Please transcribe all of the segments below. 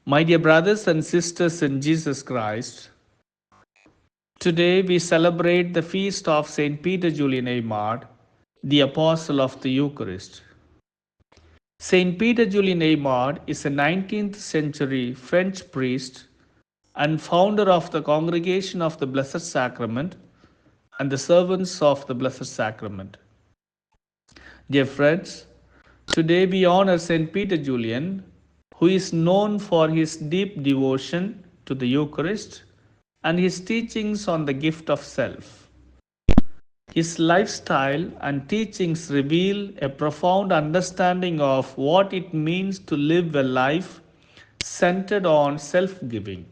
My dear brothers and sisters in Jesus Christ, today we celebrate the feast of Saint Peter Julian Aymar, the Apostle of the Eucharist. Saint Peter Julian Aymar is a 19th century French priest and founder of the Congregation of the Blessed Sacrament and the Servants of the Blessed Sacrament. Dear friends, today we honor Saint Peter Julian, who is known for his deep devotion to the Eucharist and his teachings on the gift of self. His lifestyle and teachings reveal a profound understanding of what it means to live a life centered on self giving.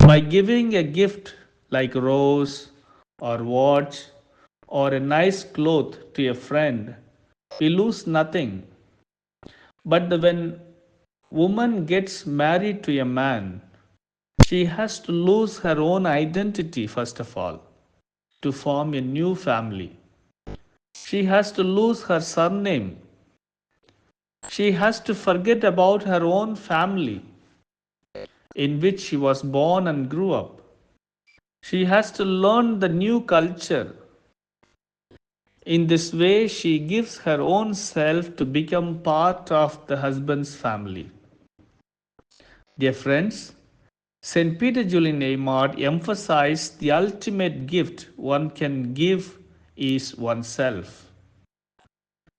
By giving a gift like a rose or watch or a nice cloth to a friend, we lose nothing. But when woman gets married to a man, she has to lose her own identity first of all to form a new family. She has to lose her surname. She has to forget about her own family in which she was born and grew up. She has to learn the new culture. In this way, she gives her own self to become part of the husband's family. Dear friends, St. Peter Julian Aymar emphasized the ultimate gift one can give is oneself.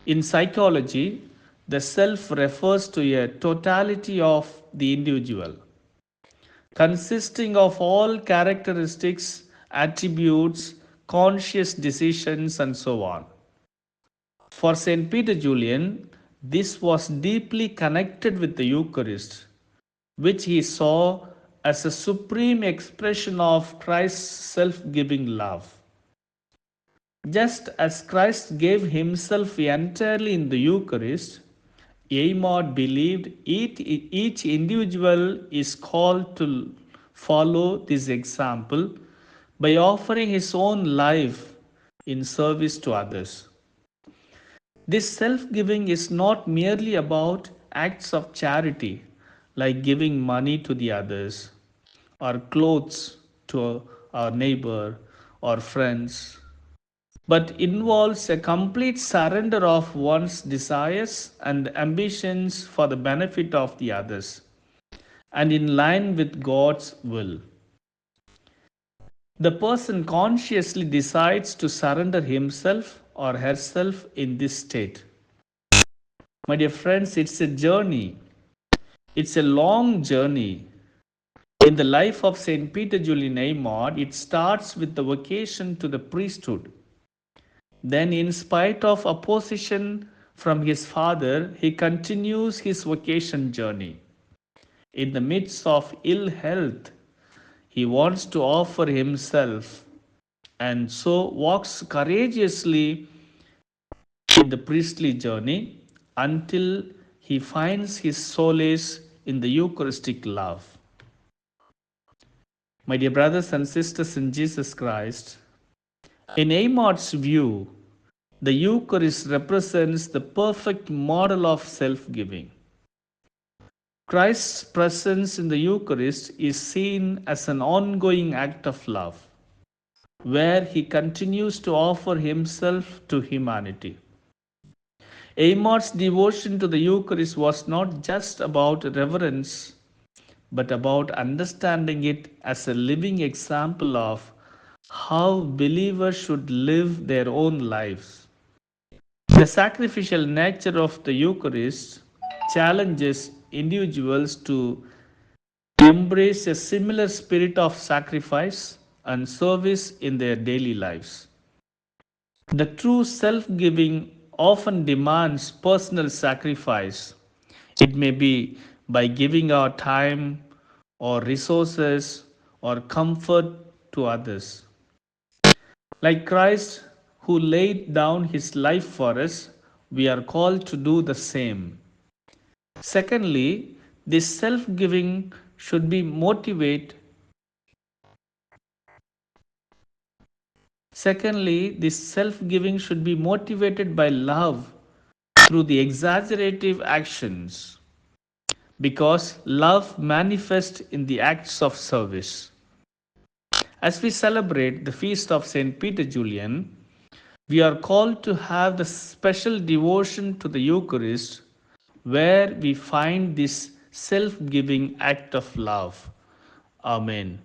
In psychology, the self refers to a totality of the individual, consisting of all characteristics, attributes, conscious decisions, and so on. For St. Peter Julian, this was deeply connected with the Eucharist, which he saw as a supreme expression of Christ's self giving love. Just as Christ gave himself entirely in the Eucharist, Aymar believed each individual is called to follow this example by offering his own life in service to others. This self giving is not merely about acts of charity like giving money to the others or clothes to our neighbor or friends, but involves a complete surrender of one's desires and ambitions for the benefit of the others and in line with God's will. The person consciously decides to surrender himself or herself in this state. My dear friends, it's a journey. It's a long journey. In the life of Saint Peter Julian Aymar, it starts with the vocation to the priesthood. Then, in spite of opposition from his father, he continues his vocation journey. In the midst of ill health, he wants to offer himself and so walks courageously in the priestly journey until he finds his solace in the Eucharistic love. My dear brothers and sisters in Jesus Christ, in Aymar's view, the Eucharist represents the perfect model of self giving. Christ's presence in the Eucharist is seen as an ongoing act of love, where he continues to offer himself to humanity. Aymar's devotion to the Eucharist was not just about reverence, but about understanding it as a living example of how believers should live their own lives. The sacrificial nature of the Eucharist challenges individuals to embrace a similar spirit of sacrifice and service in their daily lives. The true self giving often demands personal sacrifice. It may be by giving our time or resources or comfort to others. Like Christ, who laid down his life for us, we are called to do the same. Secondly, this self giving should be motivate. Secondly, this self giving should be motivated by love through the exaggerative actions. because love manifests in the acts of service. As we celebrate the feast of St. Peter Julian, we are called to have the special devotion to the Eucharist where we find this self giving act of love. Amen.